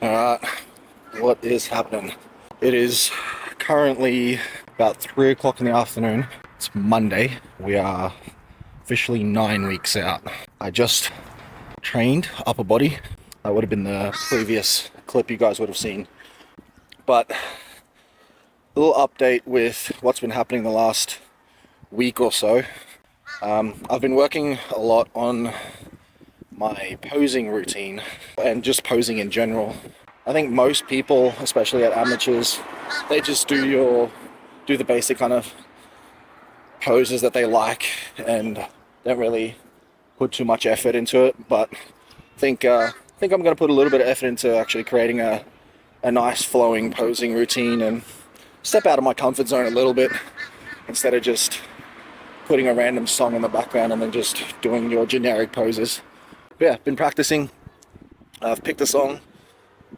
Alright, what is happening? It is currently about 3 o'clock in the afternoon. It's Monday. We are officially 9 weeks out. I just trained upper body. That would have been the previous clip you guys would have seen. But a little update with what's been happening the last week or so. I've been working a lot on my posing routine and just posing in general. I think most people, especially at amateurs, they just do the basic kind of poses that they like and don't really put too much effort into it. But I think I'm going to put a little bit of effort into actually creating a nice flowing posing routine and step out of my comfort zone a little bit instead of just putting a random song in the background and then just doing your generic poses. But yeah, been practicing. I've picked a song.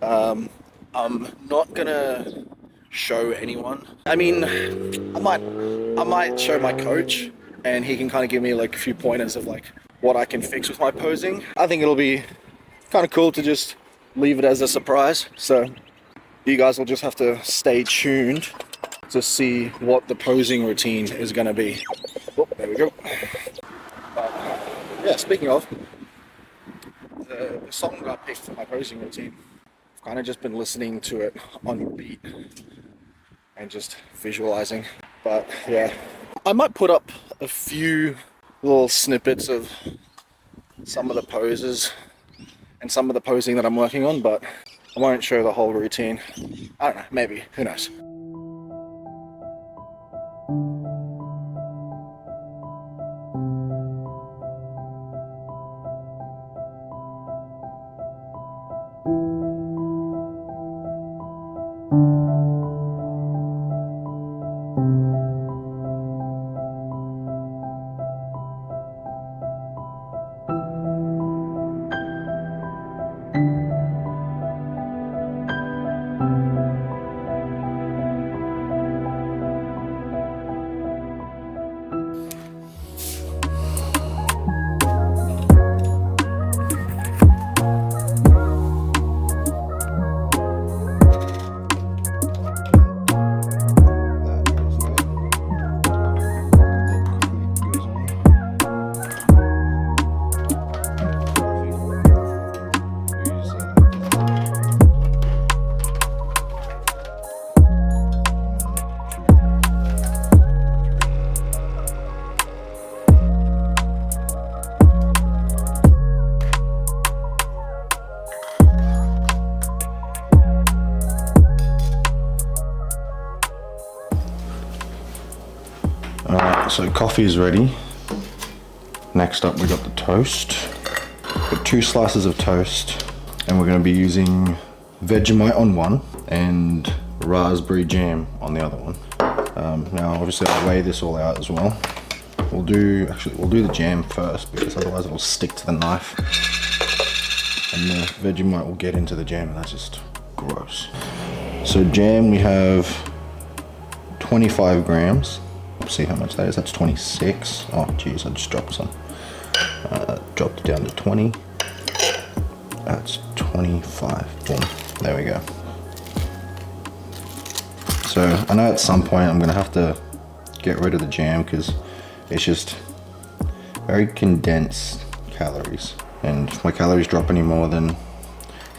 I'm not gonna show anyone. I mean, I might show my coach and he can kind of give me like a few pointers of like what I can fix with my posing. I think it'll be kind of cool to just leave it as a surprise. So you guys will just have to stay tuned to see what the posing routine is gonna be. Oh, there we go. Yeah, speaking of, the song I picked for my posing routine, I've kind of just been listening to it on repeat and just visualizing. But yeah, I might put up a few little snippets of some of the poses and some of the posing that I'm working on, but I won't show the whole routine. I don't know, maybe, who knows. Alright, so coffee is ready. Next up we got the toast. Got 2 slices of toast, and we're going to be using Vegemite on one and raspberry jam on the other one. Now obviously I'll weigh this all out as well. We'll do the jam first because otherwise it'll stick to the knife and the Vegemite will get into the jam and that's just gross. So jam, we have 25 grams. See how much that is. That's 26. Oh geez, I just dropped some. Dropped it down to 20. That's 25. Boom. There we go. So I know at some point I'm gonna have to get rid of the jam because it's just very condensed calories, and if my calories drop any more than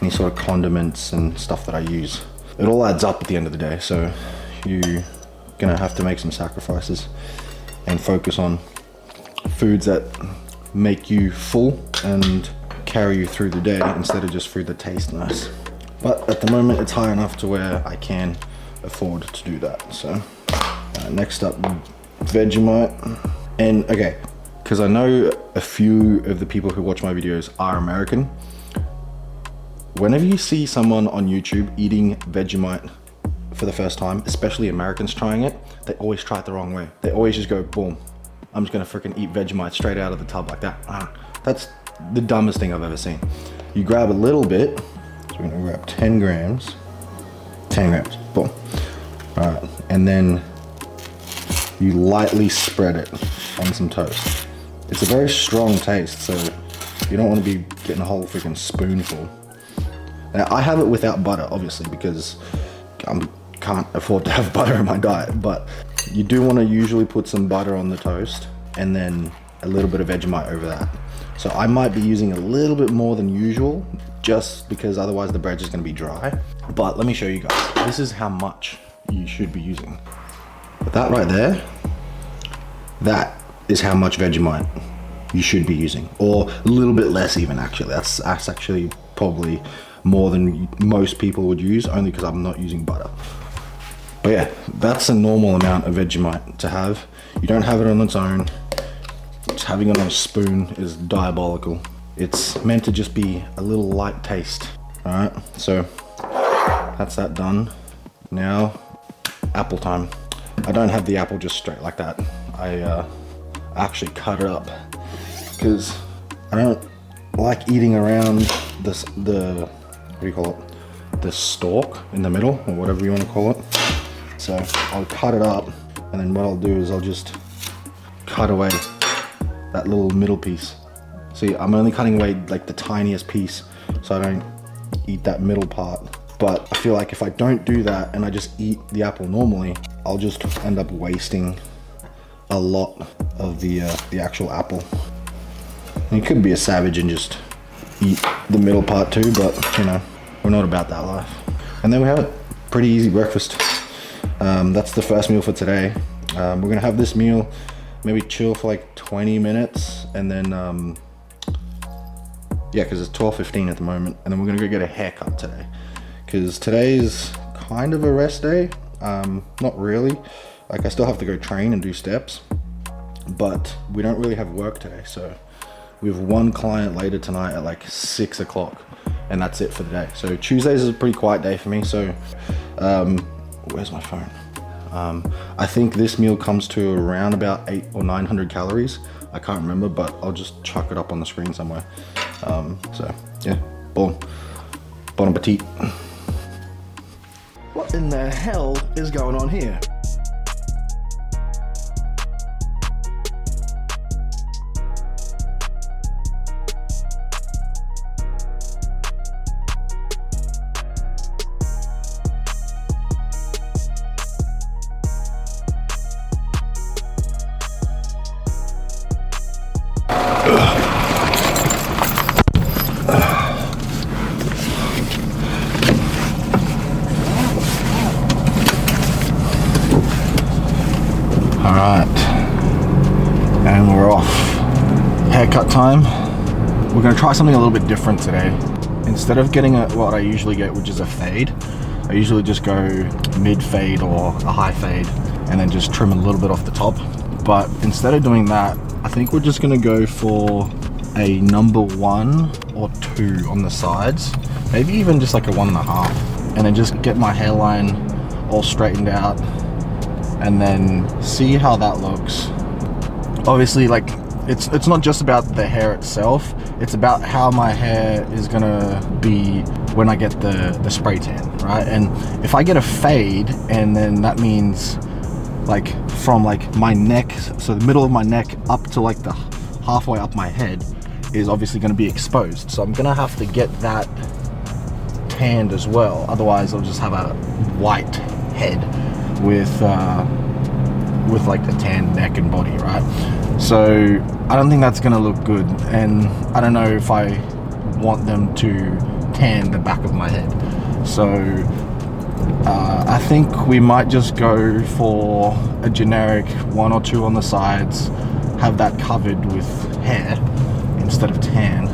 any sort of condiments and stuff that I use, it all adds up at the end of the day. So you're gonna have to make some sacrifices and focus on foods that make you full and carry you through the day instead of just food that tastes nice. But at the moment it's high enough to where I can afford to do that. So next up, Vegemite. And okay, because I know a few of the people who watch my videos are American, whenever you see someone on YouTube eating Vegemite for the first time, especially Americans trying it, they always try it the wrong way. They always just go, boom, I'm just gonna freaking eat Vegemite straight out of the tub like that. That's the dumbest thing I've ever seen. You grab a little bit, so we're gonna grab 10 grams, boom. All right, and then you lightly spread it on some toast. It's a very strong taste, so you don't want to be getting a whole freaking spoonful. Now, I have it without butter, obviously, because I can't afford to have butter in my diet, but you do want to usually put some butter on the toast and then a little bit of Vegemite over that. So I might be using a little bit more than usual, just because otherwise the bread's just going to be dry. But let me show you guys. This is how much you should be using. That right there, that is how much Vegemite you should be using, or a little bit less even, actually. That's actually probably more than most people would use, only because I'm not using butter. But yeah, that's a normal amount of Vegemite to have. You don't have it on its own. Just having it on a spoon is diabolical. It's meant to just be a little light taste. All right, so that's that done. Now, apple time. I don't have the apple just straight like that. I actually cut it up because I don't like eating around this, the, what do you call it? The stalk in the middle, or whatever you want to call it. So I'll cut it up, and then what I'll do is I'll just cut away that little middle piece. See, I'm only cutting away like the tiniest piece so I don't eat that middle part. But I feel like if I don't do that and I just eat the apple normally, I'll just end up wasting a lot of the actual apple. And you could be a savage and just eat the middle part too, but you know, we're not about that life. And then we have it. Pretty easy breakfast. That's the first meal for today. We're gonna have this meal, maybe chill for like 20 minutes, and then yeah, because it's 12:15 at the moment, and then we're gonna go get a haircut today, because today's kind of a rest day. Not really, like I still have to go train and do steps, but we don't really have work today. So we have one client later tonight at like 6 o'clock, and that's it for the day. So Tuesdays is a pretty quiet day for me. So where's my phone? I think this meal comes to around about 800 or 900 calories. I can't remember, but I'll just chuck it up on the screen somewhere. So yeah, bon appetit. What in the hell is going on here? Alright, and we're off. Haircut time. We're going to try something a little bit different today. Instead of getting what I usually get, which is a fade, I usually just go mid fade or a high fade and then just trim a little bit off the top. But instead of doing that, I think we're just going to go for a number 1 or 2 on the sides, maybe even just like a 1.5, and then just get my hairline all straightened out and then see how that looks. Obviously, like it's not just about the hair itself, it's about how my hair is gonna be when I get the spray tan, right? And if I get a fade, and then that means like from like my neck, so the middle of my neck up to like the halfway up my head is obviously going to be exposed, so I'm gonna have to get that tanned as well. Otherwise I'll just have a white head with like a tan neck and body, right? So I don't think that's gonna look good, and I don't know if I want them to tan the back of my head. So I think we might just go for a generic 1 or 2 on the sides, have that covered with hair instead of tan,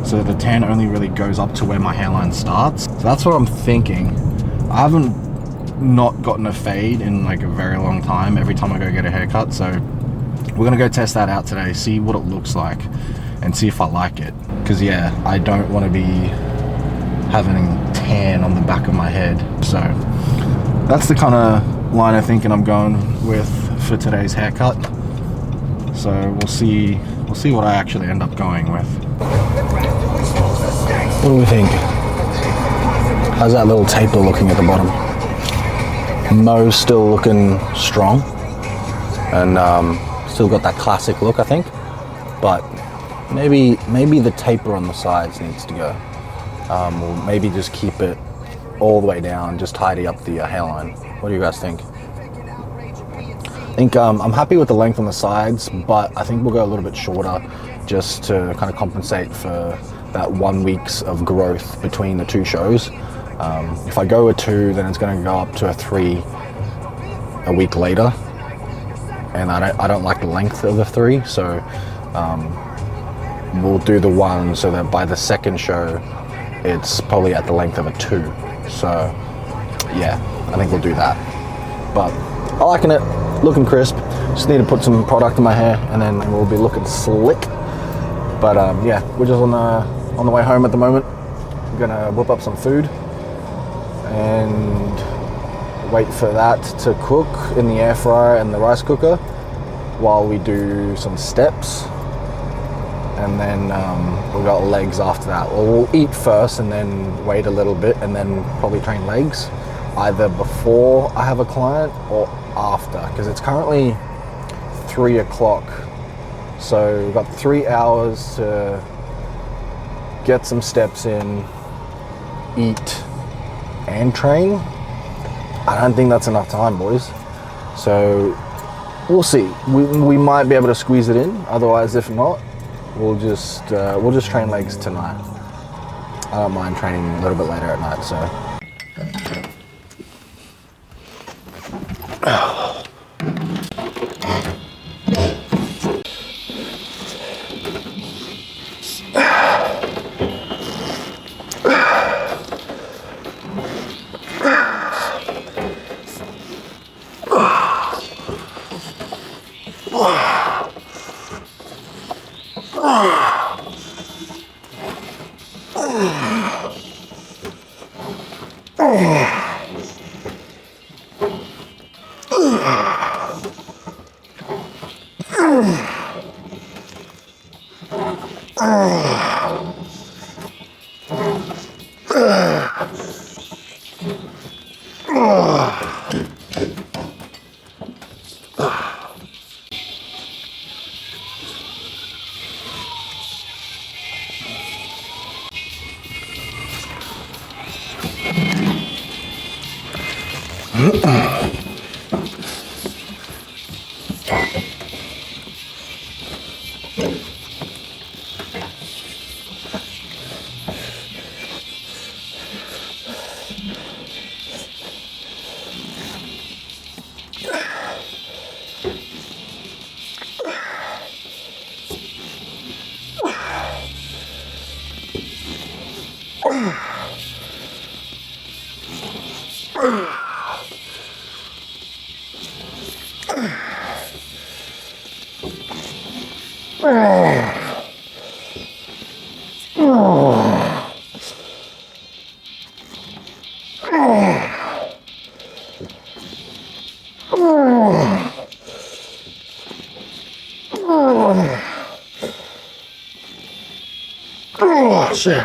so the tan only really goes up to where my hairline starts. So that's what I'm thinking. I haven't not gotten a fade in like a very long time, every time I go get a haircut, so we're gonna go test that out today, see what it looks like and see if I like it, because yeah, I don't want to be having tan on the back of my head. So that's the kind of line I'm thinking I'm going with for today's haircut. So we'll see what I actually end up going with. What do we think? How's that little taper looking at the bottom? Mo's still looking strong, and still got that classic look, I think, but maybe the taper on the sides needs to go. Or maybe just keep it all the way down, just tidy up the hairline. What do you guys think? I think I'm happy with the length on the sides, but I think we'll go a little bit shorter just to kind of compensate for that 1 week's of growth between the two shows. If I go with 2, then it's going to go up to a 3 a week later, and I don't like the length of the 3, so we'll do the 1 so that by the second show it's probably at the length of a 2. So yeah, I think we'll do that. But I'm liking it, looking crisp. Just need to put some product in my hair and then we'll be looking slick. But yeah, we're just on the way home at the moment. We're gonna whip up some food and wait for that to cook in the air fryer and the rice cooker while we do some steps. And then we've got legs after that. Well, we'll eat first and then wait a little bit and then probably train legs either before I have a client or after, because it's currently 3 o'clock. So we've got 3 hours to get some steps in, eat, and train. I don't think that's enough time, boys. So we'll see. We might be able to squeeze it in. Otherwise, if not, we'll just train legs tonight. I don't mind training a little bit later at night, so. Oh, shit.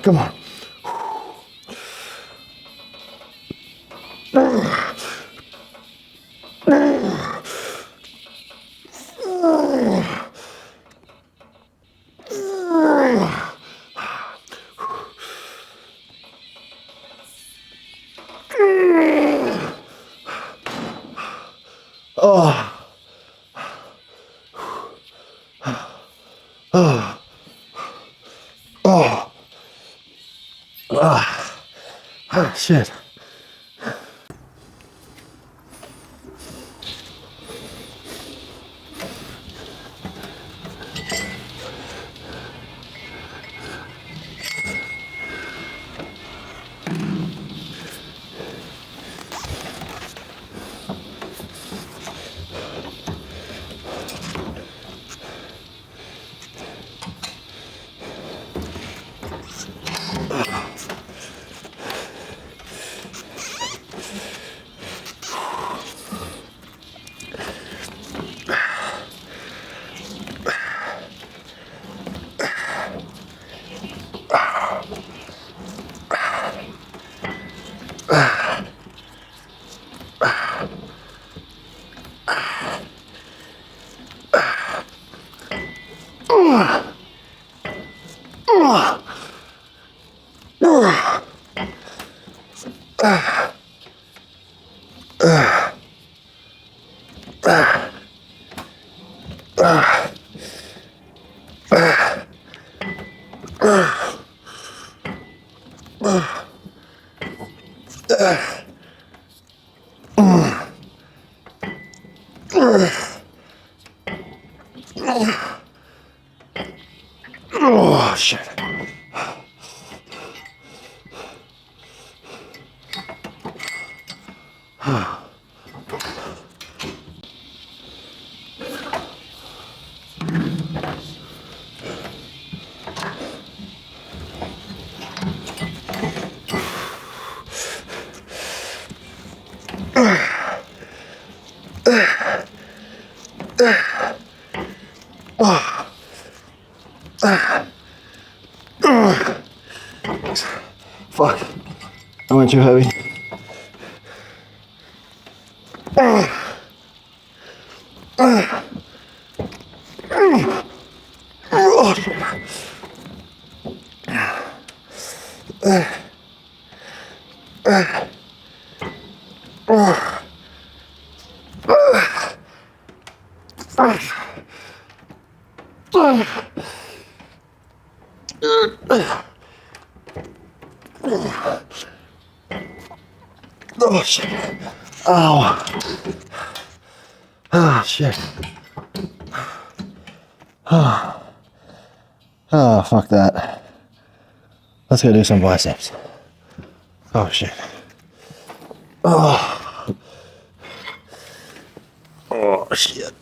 Come on. Oh. Oh. Oh. Oh. Oh, shit. Oh, shit. Fuck. I went too heavy. Oh, shit. Ow. Ah, shit. Oh, fuck that. Let's go do some biceps. Oh, shit. Oh. Oh, shit.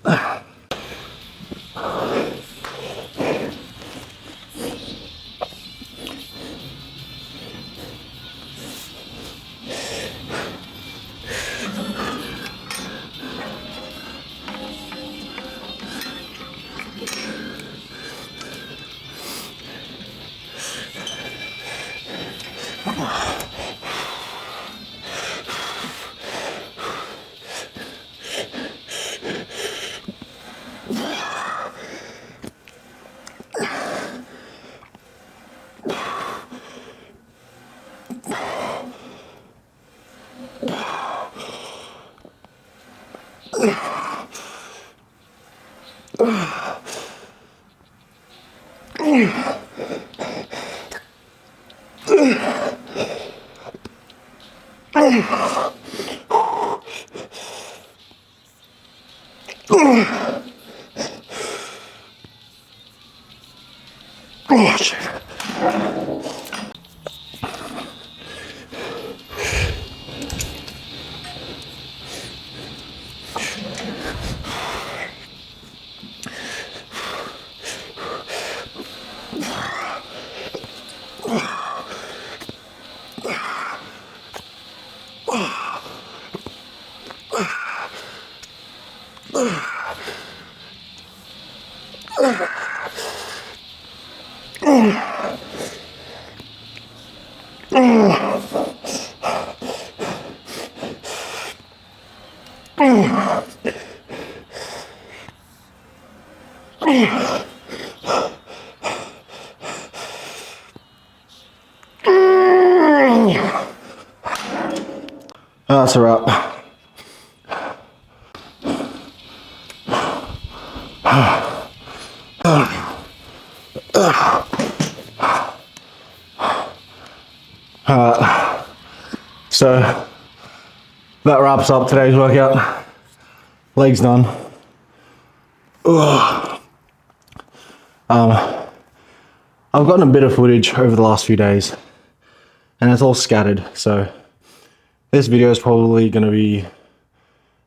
Oh, shit. That's a wrap. So that wraps up today's workout. Legs done. I've gotten a bit of footage over the last few days and it's all scattered, so this video is probably going to be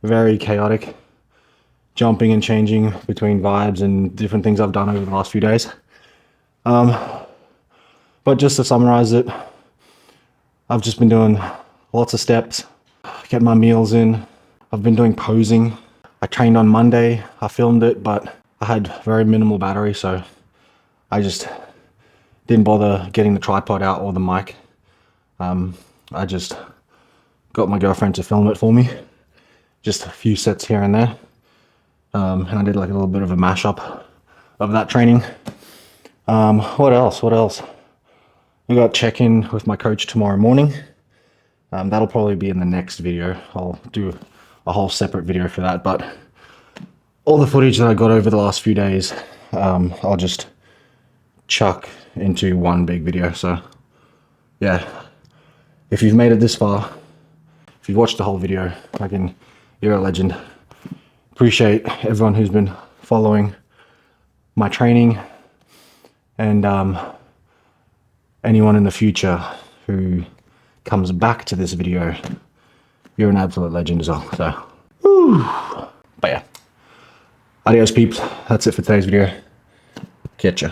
very chaotic, jumping and changing between vibes and different things I've done over the last few days. But just to summarize it, I've just been doing lots of steps, get my meals in. I've been doing posing. I trained on Monday, I filmed it, but I had very minimal battery, so I just didn't bother getting the tripod out or the mic. I just got my girlfriend to film it for me. Just a few sets here and there. And I did like a little bit of a mashup of that training. What else? We got check-in with my coach tomorrow morning. That'll probably be in the next video. I'll do a whole separate video for that, but all the footage that I got over the last few days, I'll just chuck into one big video. So yeah, if you've made it this far, if you've watched the whole video, you're a legend. Appreciate everyone who's been following my training, and anyone in the future who comes back to this video, you're an absolute legend as well. So, woo. But yeah, adios peeps. That's it for today's video. Catch ya.